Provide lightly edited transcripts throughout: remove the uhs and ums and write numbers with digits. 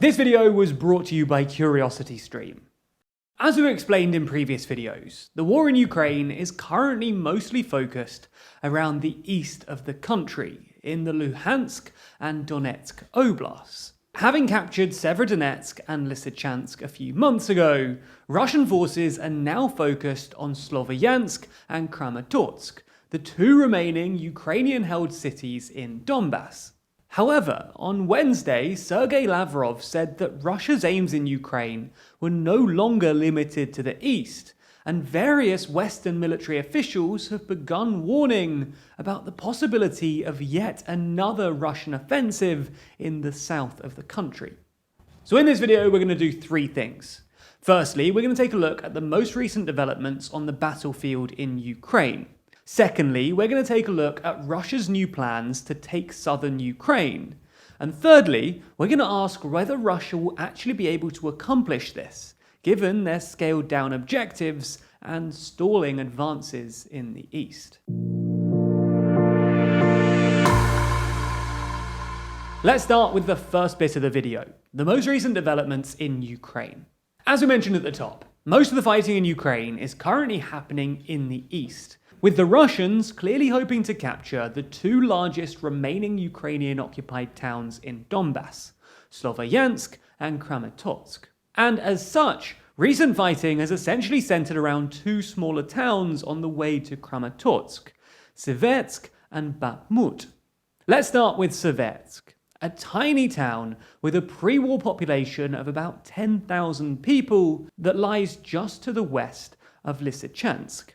This video was brought to you by CuriosityStream. As we've explained in previous videos, the war in Ukraine is currently mostly focused around the east of the country, in the Luhansk and Donetsk oblasts. Having captured Severodonetsk and Lysychansk a few months ago, Russian forces are now focused on Sloviansk and Kramatorsk, the two remaining Ukrainian-held cities in Donbass. However, on Wednesday, Sergei Lavrov said that Russia's aims in Ukraine were no longer limited to the east, and various Western military officials have begun warning about the possibility of yet another Russian offensive in the south of the country. So in this video, we're going to do three things. Firstly, we're going to take a look at the most recent developments on the battlefield in Ukraine. Secondly, we're going to take a look at Russia's new plans to take southern Ukraine. And thirdly, we're going to ask whether Russia will actually be able to accomplish this, given their scaled down objectives and stalling advances in the east. Let's start with the first bit of the video, the most recent developments in Ukraine. As we mentioned at the top, most of the fighting in Ukraine is currently happening in the east, with the Russians clearly hoping to capture the two largest remaining Ukrainian-occupied towns in Donbass, Sloviansk and Kramatorsk. And as such, recent fighting has essentially centered around two smaller towns on the way to Kramatorsk, Siversk and Bakhmut. Let's start with Siversk, a tiny town with a pre-war population of about 10,000 people that lies just to the west of Lysychansk.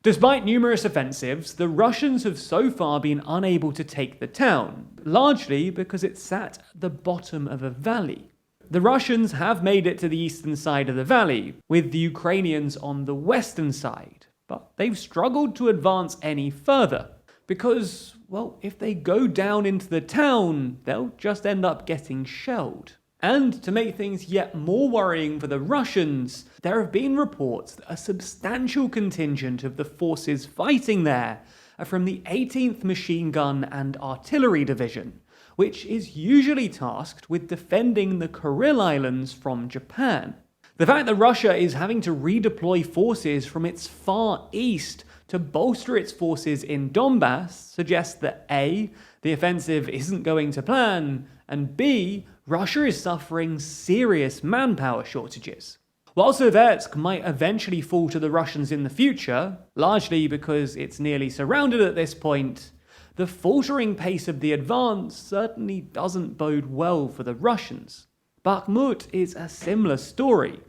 Despite numerous offensives, the Russians have so far been unable to take the town, largely because it sat at the bottom of a valley. The Russians have made it to the eastern side of the valley, with the Ukrainians on the western side, but they've struggled to advance any further, because, well, if they go down into the town, they'll just end up getting shelled. And to make things yet more worrying for the Russians, there have been reports that a substantial contingent of the forces fighting there are from the 18th Machine Gun and Artillery Division, which is usually tasked with defending the Kuril Islands from Japan. The fact that Russia is having to redeploy forces from its far east to bolster its forces in Donbass suggests that A, the offensive isn't going to plan, and B, Russia is suffering serious manpower shortages. While Siversk might eventually fall to the Russians in the future, largely because it's nearly surrounded at this point, the faltering pace of the advance certainly doesn't bode well for the Russians. Bakhmut is a similar story.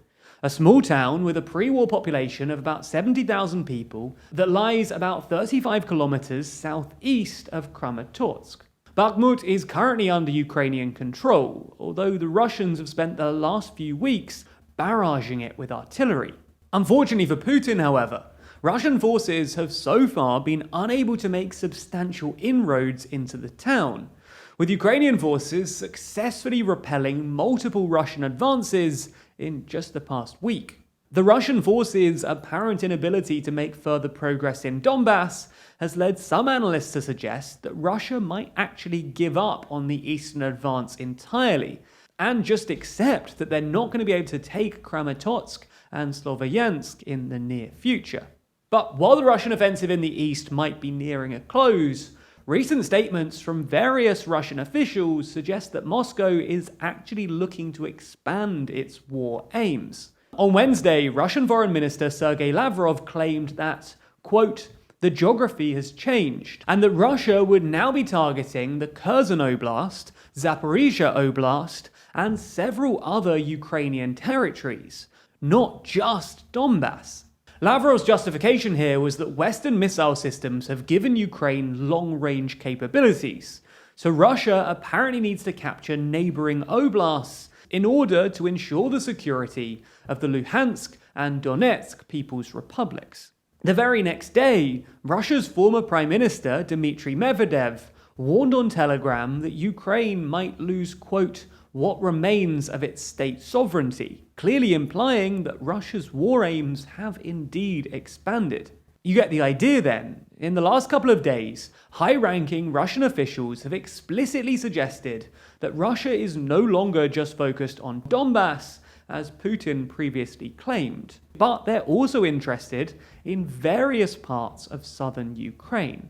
A small town with a pre-war population of about 70,000 people that lies about 35 kilometers southeast of Kramatorsk. Bakhmut is currently under Ukrainian control, although the Russians have spent the last few weeks barraging it with artillery. Unfortunately for Putin, however, Russian forces have so far been unable to make substantial inroads into the town, with Ukrainian forces successfully repelling multiple Russian advances in just the past week. The Russian forces' apparent inability to make further progress in Donbass has led some analysts to suggest that Russia might actually give up on the eastern advance entirely, and just accept that they're not going to be able to take Kramatorsk and Sloviansk in the near future. But while the Russian offensive in the east might be nearing a close, recent statements from various Russian officials suggest that Moscow is actually looking to expand its war aims. On Wednesday, Russian Foreign Minister Sergei Lavrov claimed that, quote, the geography has changed, and that Russia would now be targeting the Kherson Oblast, Zaporizhia Oblast, and several other Ukrainian territories, not just Donbass. Lavrov's justification here was that Western missile systems have given Ukraine long-range capabilities, so Russia apparently needs to capture neighboring oblasts in order to ensure the security of the Luhansk and Donetsk People's Republics. The very next day, Russia's former Prime Minister, Dmitry Medvedev, warned on Telegram that Ukraine might lose, quote, what remains of its state sovereignty, clearly implying that Russia's war aims have indeed expanded. You get the idea then. In the last couple of days, high-ranking Russian officials have explicitly suggested that Russia is no longer just focused on Donbass, as Putin previously claimed, but they're also interested in various parts of southern Ukraine.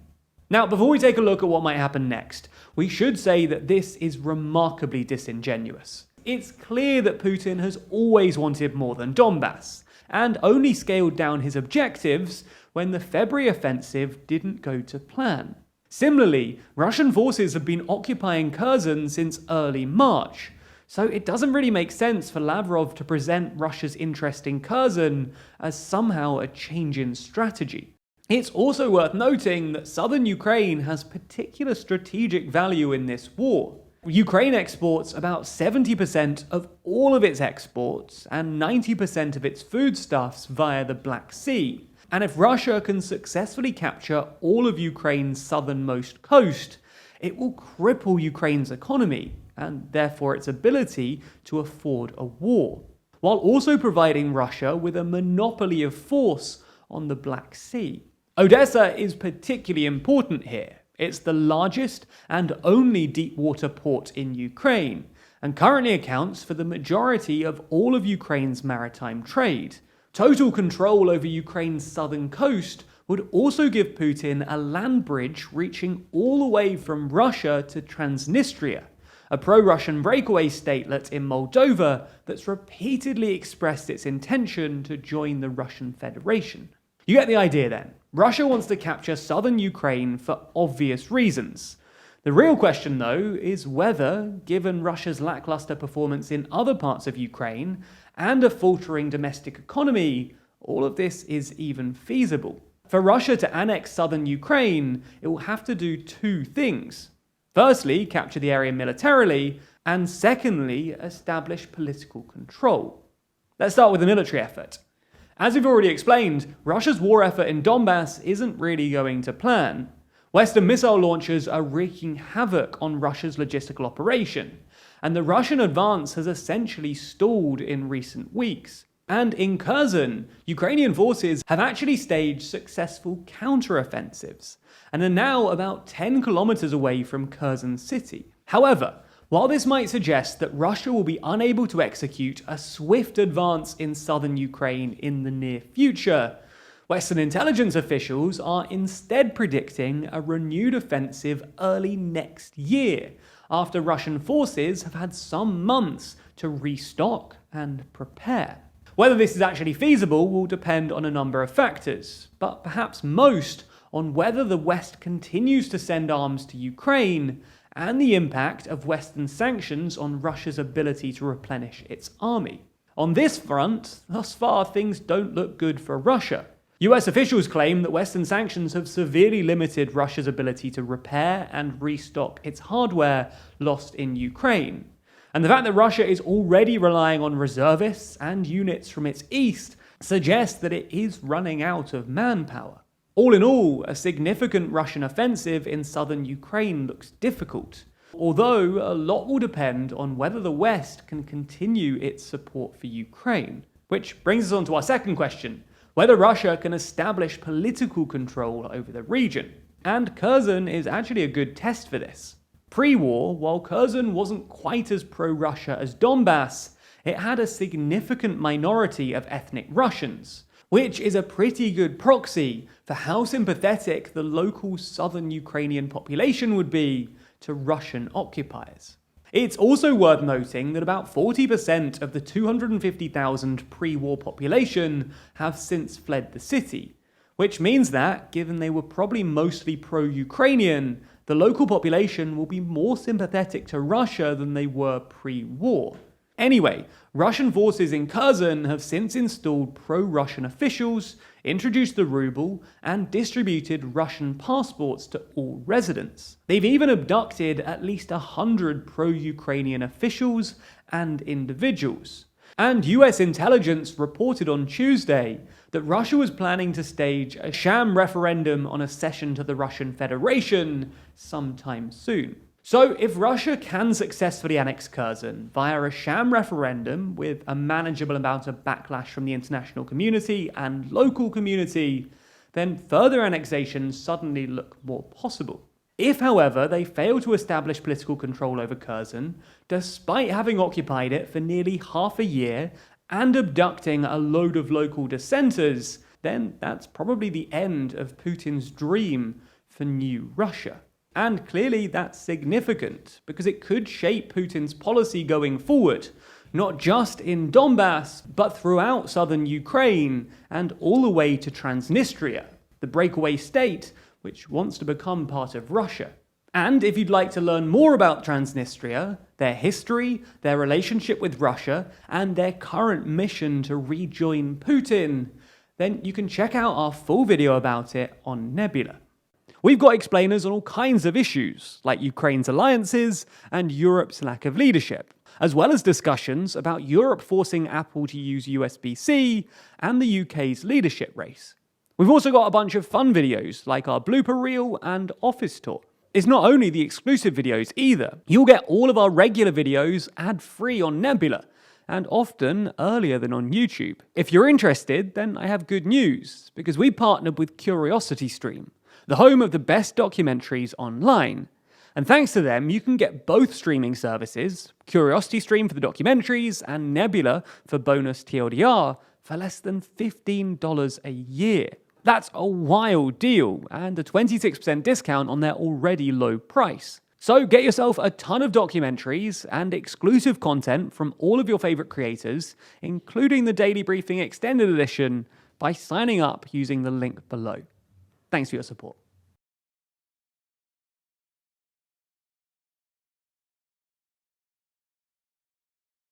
Now, before we take a look at what might happen next, we should say that this is remarkably disingenuous. It's clear that Putin has always wanted more than Donbass, and only scaled down his objectives when the February offensive didn't go to plan. Similarly, Russian forces have been occupying Kherson since early March, so it doesn't really make sense for Lavrov to present Russia's interest in Kherson as somehow a change in strategy. It's also worth noting that southern Ukraine has particular strategic value in this war. Ukraine exports about 70% of all of its exports and 90% of its foodstuffs via the Black Sea. And if Russia can successfully capture all of Ukraine's southernmost coast, it will cripple Ukraine's economy and therefore its ability to afford a war, while also providing Russia with a monopoly of force on the Black Sea. Odessa is particularly important here. It's the largest and only deep water port in Ukraine, and currently accounts for the majority of all of Ukraine's maritime trade. Total control over Ukraine's southern coast would also give Putin a land bridge reaching all the way from Russia to Transnistria, a pro-Russian breakaway statelet in Moldova that's repeatedly expressed its intention to join the Russian Federation. You get the idea then. Russia wants to capture southern Ukraine for obvious reasons. The real question, though, is whether, given Russia's lackluster performance in other parts of Ukraine and a faltering domestic economy, all of this is even feasible. For Russia to annex southern Ukraine, it will have to do two things. Firstly, capture the area militarily, and secondly, establish political control. Let's start with the military effort. As we've already explained, Russia's war effort in Donbass isn't really going to plan. Western missile launchers are wreaking havoc on Russia's logistical operation, and the Russian advance has essentially stalled in recent weeks. And in Kherson, Ukrainian forces have actually staged successful counter-offensives, and are now about 10 kilometers away from Kherson city. However, while this might suggest that Russia will be unable to execute a swift advance in southern Ukraine in the near future, Western intelligence officials are instead predicting a renewed offensive early next year, after Russian forces have had some months to restock and prepare. Whether this is actually feasible will depend on a number of factors, but perhaps most on whether the West continues to send arms to Ukraine and the impact of Western sanctions on Russia's ability to replenish its army. On this front, thus far things don't look good for Russia. US officials claim that Western sanctions have severely limited Russia's ability to repair and restock its hardware lost in Ukraine. And the fact that Russia is already relying on reservists and units from its east suggests that it is running out of manpower. All in all, a significant Russian offensive in southern Ukraine looks difficult, although a lot will depend on whether the West can continue its support for Ukraine. Which brings us on to our second question, whether Russia can establish political control over the region. And Kherson is actually a good test for this. Pre-war, while Kherson wasn't quite as pro-Russia as Donbass, it had a significant minority of ethnic Russians, which is a pretty good proxy for how sympathetic the local southern Ukrainian population would be to Russian occupiers. It's also worth noting that about 40% of the 250,000 pre-war population have since fled the city, which means that, given they were probably mostly pro-Ukrainian, the local population will be more sympathetic to Russia than they were pre-war. Anyway, Russian forces in Kherson have since installed pro-Russian officials, introduced the ruble, and distributed Russian passports to all residents. They've even abducted at least 100 pro-Ukrainian officials and individuals. And US intelligence reported on Tuesday that Russia was planning to stage a sham referendum on accession to the Russian Federation sometime soon. So, if Russia can successfully annex Kherson via a sham referendum with a manageable amount of backlash from the international community and local community, then further annexations suddenly look more possible. If, however, they fail to establish political control over Kherson, despite having occupied it for nearly half a year and abducting a load of local dissenters, then that's probably the end of Putin's dream for new Russia. And clearly that's significant, because it could shape Putin's policy going forward, not just in Donbass, but throughout southern Ukraine and all the way to Transnistria, the breakaway state which wants to become part of Russia. And if you'd like to learn more about Transnistria, their history, their relationship with Russia, and their current mission to rejoin Putin, then you can check out our full video about it on Nebula. We've got explainers on all kinds of issues, like Ukraine's alliances and Europe's lack of leadership, as well as discussions about Europe forcing Apple to use USB-C and the UK's leadership race. We've also got a bunch of fun videos, like our blooper reel and office tour. It's not only the exclusive videos either. You'll get all of our regular videos ad-free on Nebula, and often earlier than on YouTube. If you're interested, then I have good news, because we partnered with CuriosityStream, the home of the best documentaries online. And thanks to them, you can get both streaming services, CuriosityStream for the documentaries and Nebula for bonus TLDR, for less than $15 a year. That's a wild deal, and a 26% discount on their already low price. So get yourself a ton of documentaries and exclusive content from all of your favorite creators, including the Daily Briefing Extended Edition, by signing up using the link below. Thanks for your support.